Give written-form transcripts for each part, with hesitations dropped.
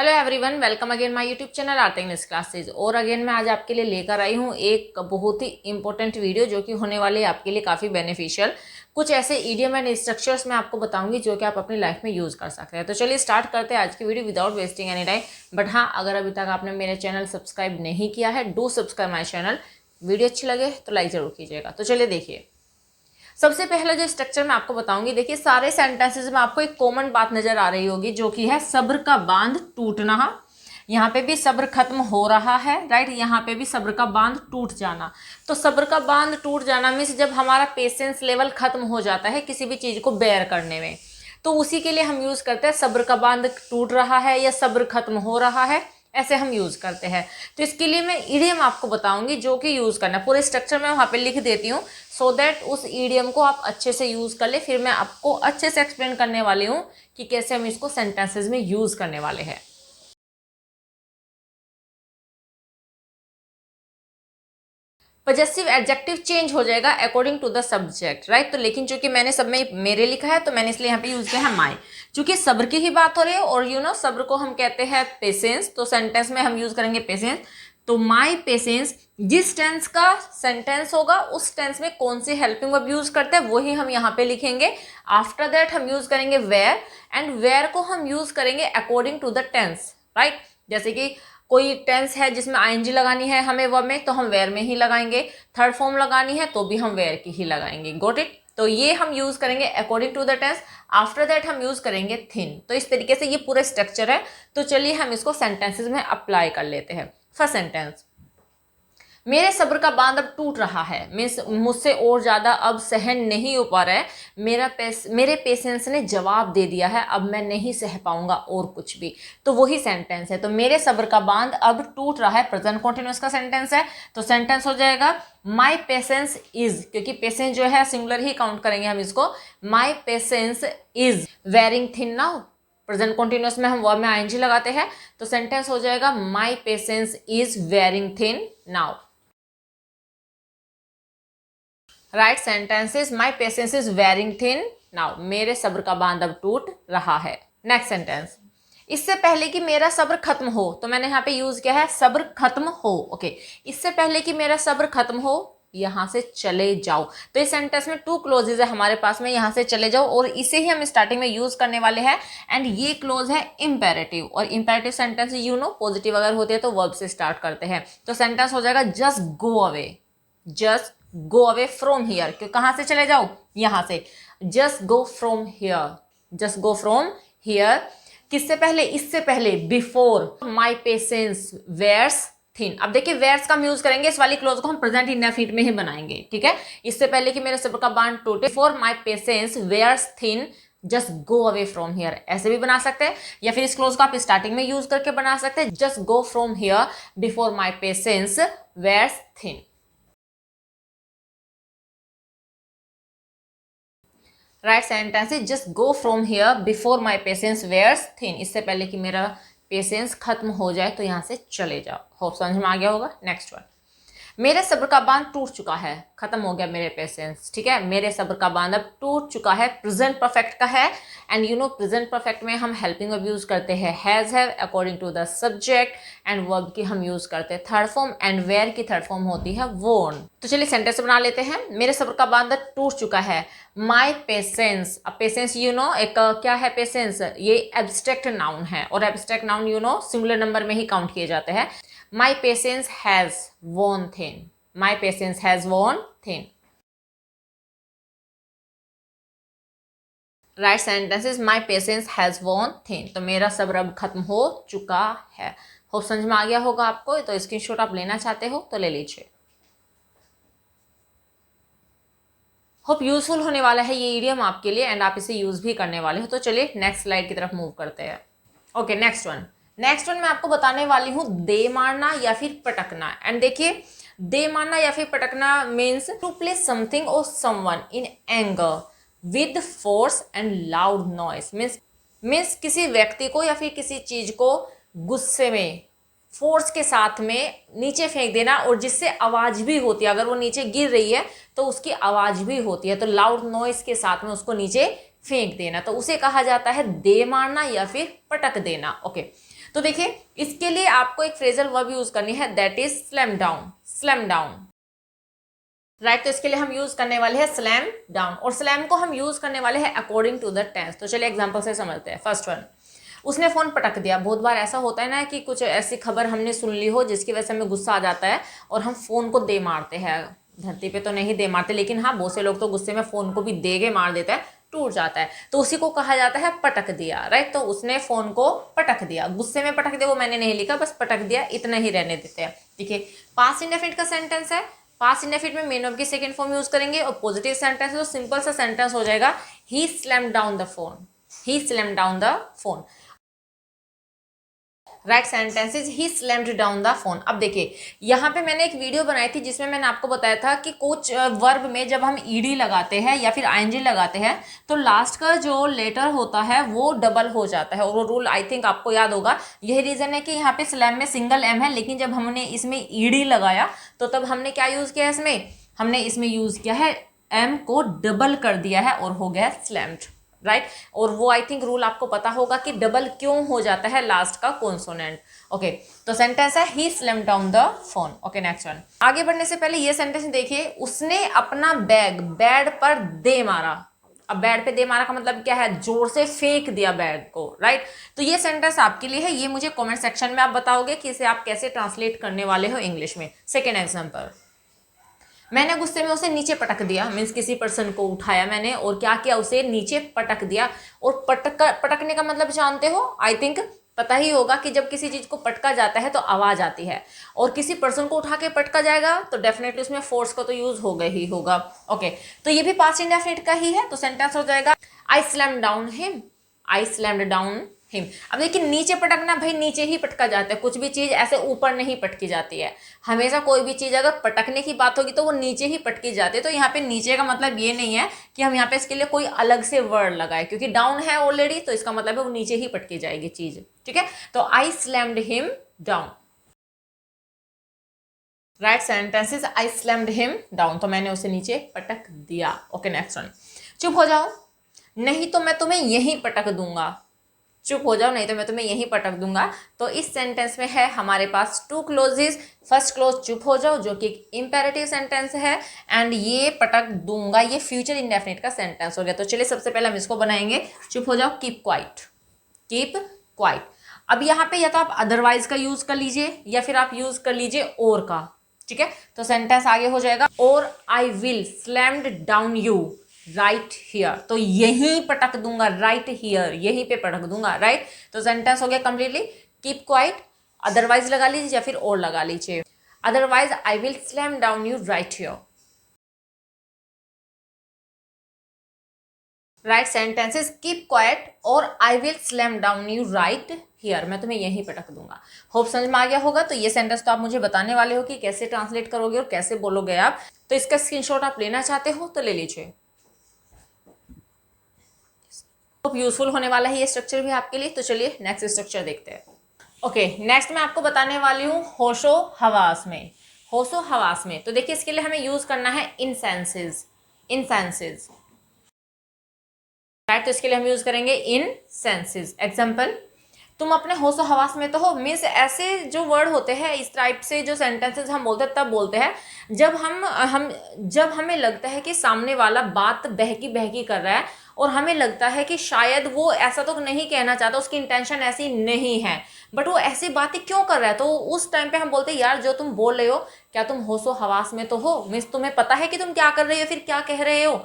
Hello everyone, welcome again my YouTube channel art English classes. और again मैं आज आपके लिए लेकर आई हूँ एक बहुत ही इंपॉर्टेंट वीडियो जो कि होने वाली है आपके लिए काफ़ी बेनिफिशियल। कुछ ऐसे इडियम एंड स्ट्रक्चर्स मैं आपको बताऊंगी जो कि आप अपनी लाइफ में यूज़ कर सकते हैं। तो चलिए स्टार्ट करते हैं आज की video without wasting any time. But हाँ, अगर अभी तक आपने मेरे चैनल सब्सक्राइब नहीं किया है, do subscribe my channel. Video अच्छी लगे तो लाइक ज़रूर कीजिएगा। तो चलिए देखिए, सबसे पहले जो स्ट्रक्चर मैं आपको बताऊंगी, देखिए सारे सेंटेंसेस में आपको एक कॉमन बात नजर आ रही होगी जो कि है सब्र का बांध टूटना। यहाँ पे भी सब्र खत्म हो रहा है, राइट। यहाँ पे भी सब्र का बांध टूट जाना। तो सब्र का बांध टूट जाना मीन्स जब हमारा पेशेंस लेवल खत्म हो जाता है किसी भी चीज को बेयर करने में, तो उसी के लिए हम यूज करते हैं सब्र का बांध टूट रहा है या सब्र खत्म हो रहा है, ऐसे हम यूज करते हैं। तो इसके लिए मैं इडियम आपको बताऊंगी जो कि यूज करना है। पूरे स्ट्रक्चर में वहां पे लिख देती हूँ सो दैट उस इडियम को आप अच्छे से यूज कर ले। फिर मैं आपको अच्छे से एक्सप्लेन करने वाली हूँ कि कैसे हम इसको सेंटेंसेस में यूज करने वाले हैं। पजेसिव एडजेक्टिव चेंज हो जाएगा according to the subject, right. तो लेकिन चूंकि मैंने सब में मेरे लिखा है तो मैंने इसलिए यहाँ पे यूज किया है माई। चूंकि सब्र की ही बात हो रही है और सब्र को हम कहते हैं पेशेंस, तो सेंटेंस में हम यूज करेंगे पेशेंस। तो माई पेशेंस, जिस टेंस का सेंटेंस होगा उस टेंस में कौन सी हेल्पिंग वर्ब यूज करते हैं वही हम यहाँ पे लिखेंगे। आफ्टर दैट हम यूज करेंगे वेयर, एंड वेयर को हम यूज करेंगे according to the tense, right. जैसे कि कोई टेंस है जिसमें आईएनजी लगानी है हमें वर्ब में, तो हम वेयर में ही लगाएंगे। थर्ड फॉर्म लगानी है तो भी हम वेयर की ही लगाएंगे। Got it. तो ये हम यूज करेंगे according to the tense. After that हम यूज करेंगे थिन। तो इस तरीके से ये पूरा स्ट्रक्चर है। तो चलिए हम इसको सेंटेंसेस में अप्लाई कर लेते हैं। फर्स्ट सेंटेंस, मेरे सब्र का बांध अब टूट रहा है मीन्स मुझसे और ज्यादा अब सहन नहीं हो पा रहा है। मेरे पेशेंस ने जवाब दे दिया है, अब मैं नहीं सह पाऊंगा और कुछ भी। तो वही सेंटेंस है। तो मेरे सब्र का बांध अब टूट रहा है, प्रेजेंट कंटिन्यूअस का सेंटेंस है। तो सेंटेंस हो जाएगा माई पेशेंस इज, क्योंकि पेशेंस जो है सिंगुलर ही काउंट करेंगे हम इसको। My patience is wearing thin now. Present continuous में हम वर्ब में आईएनजी लगाते हैं। तो सेंटेंस हो जाएगा my patience is wearing thin now. Right sentence is my patience is wearing thin now. मेरे सब्र का बांध अब टूट रहा है। नेक्स्ट सेंटेंस, इससे पहले कि मेरा सब्र खत्म हो, तो मैंने यहाँ पे यूज किया है सब्र खत्म हो। ओके, इससे पहले कि मेरा सब्र खत्म हो यहां से चले जाओ। तो इस सेंटेंस में टू क्लोजेज है हमारे पास में, यहां से चले जाओ, और इसे ही हम स्टार्टिंग में यूज करने वाले हैं। एंड ये क्लोज है इंपेरेटिव, और इंपेरेटिव सेंटेंस पॉजिटिव अगर होती है तो वर्ब से स्टार्ट करते हैं। तो सेंटेंस हो जाएगा just go away. Just go away from here, क्यों कहां से चले जाओ, यहां से। Just go from here, just go from here. किससे पहले, इससे पहले, before my patience wears thin. अब देखिए वेयर्स का हम यूज करेंगे, इस वाली क्लोज को हम प्रेजेंट इंडेफिनिट में ही बनाएंगे, ठीक है। इससे पहले कि मेरे सब्र का बांध टूटे, before my patience wears thin just go away from here, ऐसे भी बना सकते हैं। या फिर इस क्लोज को आप स्टार्टिंग में यूज करके बना सकते हैं, just go from here before my patience wears thin. Right sentence is just go from here before my patience wears thin. इससे पहले कि मेरा पेशेंस खत्म हो जाए तो यहां से चले जाओ। होप समझ में आ गया होगा। नेक्स्ट वन, मेरे सब्र का बांध टूट चुका है, खत्म हो गया मेरे पेशेंस, ठीक है। मेरे सब्र का बांध अब टूट चुका है, प्रेजेंट परफेक्ट का है। एंड प्रेजेंट परफेक्ट में हम हेल्पिंग वर्ब यूज करते हैं has have according to the subject, and verb की हम यूज करते हैं थर्ड फॉर्म, एंड वेयर की थर्ड फॉर्म होती है वोन। तो चलिए सेंटेंस बना लेते हैं। मेरे सब्र का बांध टूट चुका है, माई पेशेंस। अब पेशेंस एक क्या है, पेशेंस ये एब्स्ट्रैक्ट नाउन है, और एब्स्ट्रैक्ट नाउन सिंगुलर नंबर में ही काउंट किए जाते हैं। My patience has worn thin. My patience has worn thin. Right sentence is my patience has worn thin. तो मेरा सब्र अब खत्म हो चुका है। हो समझ में आ गया होगा आपको। तो स्क्रीनशॉट आप लेना चाहते हो तो ले लीजिए। होप यूजफुल होने वाला है ये इडियम आपके लिए, एंड आप इसे यूज भी करने वाले हो। तो चलिए नेक्स्ट स्लाइड की तरफ मूव करते हैं। ओके, नेक्स्ट वन मैं आपको बताने वाली हूं दे मारना या फिर पटकना। एंड देखिए, दे मारना या फिर पटकना मीन्स टू प्लेस समथिंग और someone in anger with force and loud noise. Means किसी व्यक्ति को या फिर किसी चीज को गुस्से में फोर्स के साथ में नीचे फेंक देना, और जिससे आवाज भी होती है। अगर वो नीचे गिर रही है तो उसकी आवाज भी होती है। तो लाउड नॉइस के साथ में उसको नीचे फेंक देना, तो उसे कहा जाता है दे मारना या फिर पटक देना। ओके, तो देखिए इसके लिए आपको एक फ्रेजल वर्ब यूज करनी है, that is slam down, slam down, right. तो इसके लिए हम यूज करने वाले हैं स्लैम डाउन, और स्लैम को हम यूज करने वाले हैं अकॉर्डिंग टू द टेंस। तो चलिए एग्जांपल से समझते हैं। फर्स्ट वन, उसने फोन पटक दिया। बहुत बार ऐसा होता है ना कि कुछ ऐसी खबर हमने सुन ली हो जिसकी वजह से हमें गुस्सा आ जाता है और हम फोन को दे मारते हैं। धरती पे तो नहीं दे मारते, लेकिन हाँ बहुत से लोग तो गुस्से में फोन को भी दे के मार देते हैं, टूट जाता है, तो उसी को कहा जाता है पटक दिया, राइट। तो उसने फोन को पटक दिया, गुस्से में पटक दिया वो मैंने नहीं लिखा, बस पटक दिया इतना ही रहने देते हैं, ठीक है। पास्ट इंडेफिनिट का सेंटेंस है, पास्ट इंडेफिनिट में मेन वर्ब की सेकंड फॉर्म यूज करेंगे, और पॉजिटिव सेंटेंस है तो सिंपल सा सेंटेंस हो जाएगा, he slammed down the phone, he slammed down the phone, right. Sentence is he slammed down the phone. अब देखिए यहाँ पे मैंने एक वीडियो बनाई थी जिसमें मैंने आपको बताया था कि कुछ वर्ब में जब हम ईडी लगाते हैं या फिर आईएनजी लगाते हैं तो लास्ट का जो लेटर होता है वो डबल हो जाता है, और वो रूल आई थिंक आपको याद होगा। यही रीजन है कि यहाँ पे स्लैम में सिंगल एम है, लेकिन जब हमने इसमें ईडी लगाया तो तब हमने क्या यूज किया है, इसमें हमने इसमें यूज किया है एम को डबल कर दिया है और हो गया स्लैम्ड, राइट। और वो आई थिंक रूल आपको पता होगा कि डबल क्यों हो जाता है लास्ट का कॉन्सोनेंट। ओके, तो सेंटेंस है he slammed down the phone. Okay, next one. आगे बढ़ने से पहले ये सेंटेंस देखिए, उसने अपना बैग बेड पर दे मारा। अब बेड पे दे मारा का मतलब क्या है, जोर से फेंक दिया बैग को, राइट। तो ये सेंटेंस आपके लिए है, ये मुझे कमेंट सेक्शन में आप बताओगे कि इसे आप कैसे ट्रांसलेट करने वाले हो इंग्लिश में। सेकेंड एग्जाम्पल, मैंने गुस्से में उसे नीचे पटक दिया, मीन्स किसी पर्सन को उठाया मैंने और क्या किया, उसे नीचे पटक दिया। और पटकने का मतलब जानते हो, आई थिंक पता ही होगा कि जब किसी चीज को पटका जाता है तो आवाज आती है, और किसी पर्सन को उठा के पटका जाएगा तो डेफिनेटली उसमें फोर्स का तो यूज होगा ही होगा। ओके, तो ये भी पास्ट इंडेफिनिट का ही है, तो सेंटेंस हो जाएगा आई स्लैम्ड डाउन हिम, आई स्लैम्ड डाउन हिम। अब देखिए नीचे पटकना, भाई नीचे ही पटका जाता है, कुछ भी चीज ऐसे ऊपर नहीं पटकी जाती है। हमेशा कोई भी चीज अगर पटकने की बात होगी तो वो नीचे ही पटकी जाती है। तो यहाँ पे नीचे का मतलब ये नहीं है कि हम यहाँ पे इसके लिए कोई अलग से वर्ड लगाए, क्योंकि डाउन है ऑलरेडी, तो इसका मतलब है वो नीचे ही पटकी जाएगी चीज, ठीक है। तो I slammed him down, right. Sentence is I slammed him down, तो मैंने उसे नीचे पटक दिया। Okay, next one. चुप हो जाओ, नहीं तो मैं तुम्हें यहीं पटक दूंगा। चुप हो जाओ, नहीं तो मैं तुम्हें यहीं पटक दूंगा। तो इस सेंटेंस में है हमारे पास टू क्लोजेस। फर्स्ट क्लोज चुप हो जाओ जो कि एक इंपेरेटिव सेंटेंस है, एंड ये पटक दूंगा ये फ्यूचर इंडेफिनिट का सेंटेंस हो गया। तो चलिए सबसे पहले हम इसको बनाएंगे, चुप हो जाओ, कीप क्वाइट, कीप क्वाइट। अब यहाँ पे या तो आप अदरवाइज का यूज कर लीजिए या फिर आप यूज कर लीजिए और का, ठीक है। तो सेंटेंस आगे हो जाएगा, और I will slammed down you right here. तो यहीं पटक दूंगा, राइट हियर, यहीं पे पटक दूंगा, राइट। तो सेंटेंस हो गया कंप्लीटली कीप क्वाइट, अदरवाइज लगा लीजिए या फिर और लगा लीजिए। Otherwise I will slam down you right here, right. Sentences keep quiet और I will slam down you right here, मैं तुम्हें यहीं पटक दूंगा। होप समझ में आ गया होगा। तो ये सेंटेंस तो आप मुझे बताने वाले हो कि कैसे ट्रांसलेट करोगे और कैसे बोलोगे आप। तो इसका स्क्रीनशॉट आप लेना चाहते हो तो ले लीजिए, खूब यूजफुल होने वाला है ये स्ट्रक्चर भी आपके लिए। तो चलिए नेक्स्ट स्ट्रक्चर देखते हैं। ओके, नेक्स्ट मैं आपको बताने वाली हूँ होशो हवास में। होशो हवास में तो देखिए इसके लिए हमें यूज करना है in senses, in senses, right. तो इसके लिए हम यूज करेंगे इन सेंसेस। एग्जाम्पल, तुम अपने होशो हवास में तो हो, मीन्स ऐसे जो वर्ड होते हैं इस टाइप से जो सेंटेंसेस हम बोलते हैं तब बोलते हैं जब जब हमें लगता है कि सामने वाला बात बहकी बहकी कर रहा है और हमें लगता है कि शायद वो ऐसा तो नहीं कहना चाहता, उसकी इंटेंशन ऐसी नहीं है, बट वो ऐसी बातें क्यों कर रहा है। तो उस टाइम पे हम बोलते हैं यार जो तुम बोल रहे हो क्या तुम होशो हवास में तो हो, मीन्स तुम्हें पता है कि तुम क्या कर रहे हो फिर क्या कह रहे हो।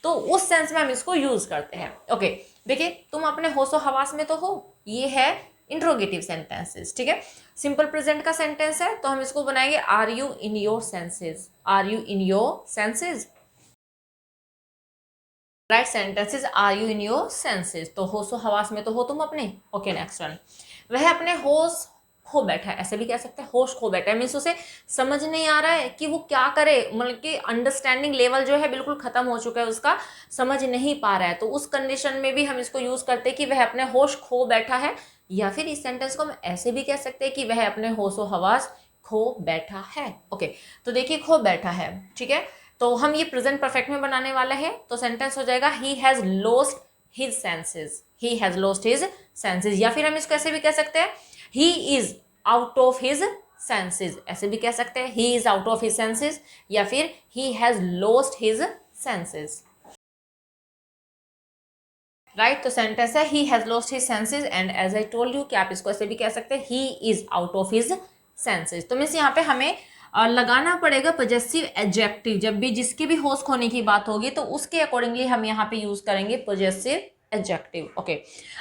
तो उस सेंस में हम इसको यूज करते हैं। ओके, देखिए तुम अपने होशो हवास में तो हो, ये है इंट्रोगेटिव सेंटेंसेस, ठीक है। सिंपल प्रेजेंट का सेंटेंस है तो हम इसको बनाएंगे are you in your senses, are you in your senses, right. Sentences are you in your senses, तो होशो हवास में तो हो तुम अपने। Okay, next one. वह अपने होश खो बैठा है, ऐसे भी कह सकते हैं होश खो बैठा है, मीन्स उसे समझ नहीं आ रहा है कि वो क्या करे, मतलब कि अंडरस्टैंडिंग लेवल जो है बिल्कुल खत्म हो चुका है उसका, समझ नहीं पा रहा है। तो उस कंडीशन में भी हम इसको यूज करते हैं कि वह अपने होश खो बैठा है, या फिर इस सेंटेंस को हम ऐसे भी कह सकते हैं कि वह अपने होशो हवास खो बैठा है। ओके, तो देखिए खो बैठा है, ठीक है। तो हम ये प्रेजेंट परफेक्ट में बनाने वाले हैं, तो सेंटेंस हो जाएगा he has lost his senses, he has lost his senses. या फिर हम इसको ऐसे भी कह सकते हैं he is out of his senses, ऐसे भी कह सकते हैं, he is out of his senses, या फिर he has lost his senses, right. तो सेंटेंस है he has lost his senses, and as I told you कि आप इसको ऐसे भी कह सकते हैं, he is out of his senses. तो मीन्स यहाँ पे हमें लगाना पड़ेगा पॉजेसिव एडजेक्टिव, जब भी जिसके भी होश खोने की बात होगी तो उसके अकॉर्डिंगली हम यहाँ पे यूज करेंगे पॉजेसिव एडजेक्टिव। ओके,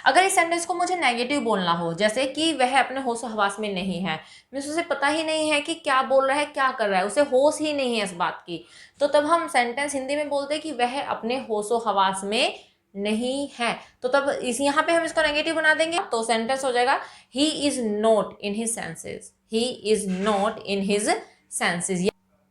अगर इस सेंटेंस को मुझे नेगेटिव बोलना हो, जैसे कि वह अपने होश हवास में नहीं है, मीन्स उसे पता ही नहीं है कि क्या बोल रहा है, क्या कर रहा है, उसे होश ही नहीं है इस बात की, तो तब हम सेंटेंस हिंदी में बोलते हैं कि वह अपने होशो हवास में नहीं है। तो तब इस यहाँ पे हम इसको नेगेटिव बना देंगे, तो सेंटेंस हो जाएगा he is not in his senses, he is not in his senses.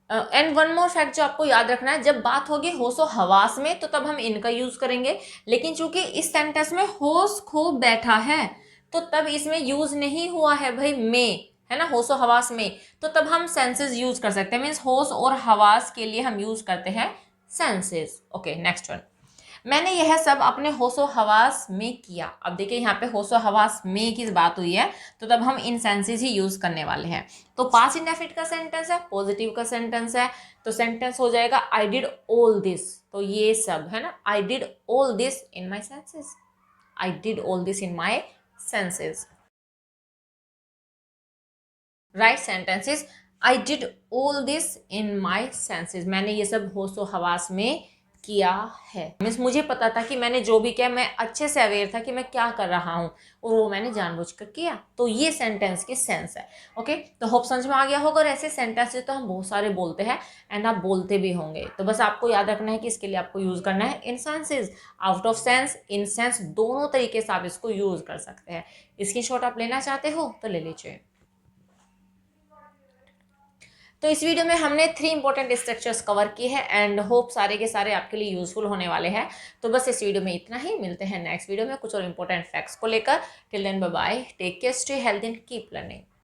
And one more fact जो आपको याद रखना है, जब बात होगी होशो हवास में तो तब हम इनका यूज करेंगे, लेकिन चूंकि इस सेंटेंस में होश खो बैठा है तो तब इसमें यूज नहीं हुआ है भाई में, है ना, होशो हवास में, तो तब हम सेंसेस यूज कर सकते हैं, मीन्स होश और हवास के लिए हम यूज करते हैं सेंसेस। ओके, नेक्स्ट वन, मैंने यह सब अपने होशो हवास में किया। अब देखिए यहाँ पे होशो हवास में की बात हुई है, तो तब हम इन सेंसेस ही यूज करने वाले हैं। तो पास्ट इंडेफिनिट का सेंटेंस है, पॉजिटिव का सेंटेंस है, तो सेंटेंस हो जाएगा आई डिड ऑल दिस, तो ये सब है ना, I did all this in my senses, I did all this in my senses, right. Sentences I did all this in my senses, मैंने ये सब होशो हवास में किया है, मीन्स मुझे पता था कि मैंने जो भी किया, मैं अच्छे से अवेयर था कि मैं क्या कर रहा हूँ और वो मैंने जानबूझकर किया, तो ये सेंटेंस की सेंस है। ओके, तो होप समझ में आ गया होगा, और ऐसे सेंटेंसेस तो हम बहुत सारे बोलते हैं एंड आप बोलते भी होंगे, तो बस आपको याद रखना है कि इसके लिए आपको यूज करना है in senses, out of sense, in sense, दोनों तरीके से आप इसको यूज कर सकते हैं। इसकी शॉट आप लेना चाहते हो तो ले लीजिए। तो इस वीडियो में हमने 3 इंपॉर्टेंट स्ट्रक्चर्स कवर किए हैं एंड होप सारे के सारे आपके लिए यूजफुल होने वाले हैं। तो बस इस वीडियो में इतना ही, मिलते हैं नेक्स्ट वीडियो में कुछ और इंपॉर्टेंट फैक्ट्स को लेकर। Till then bye bye, take care, stay healthy and keep learning.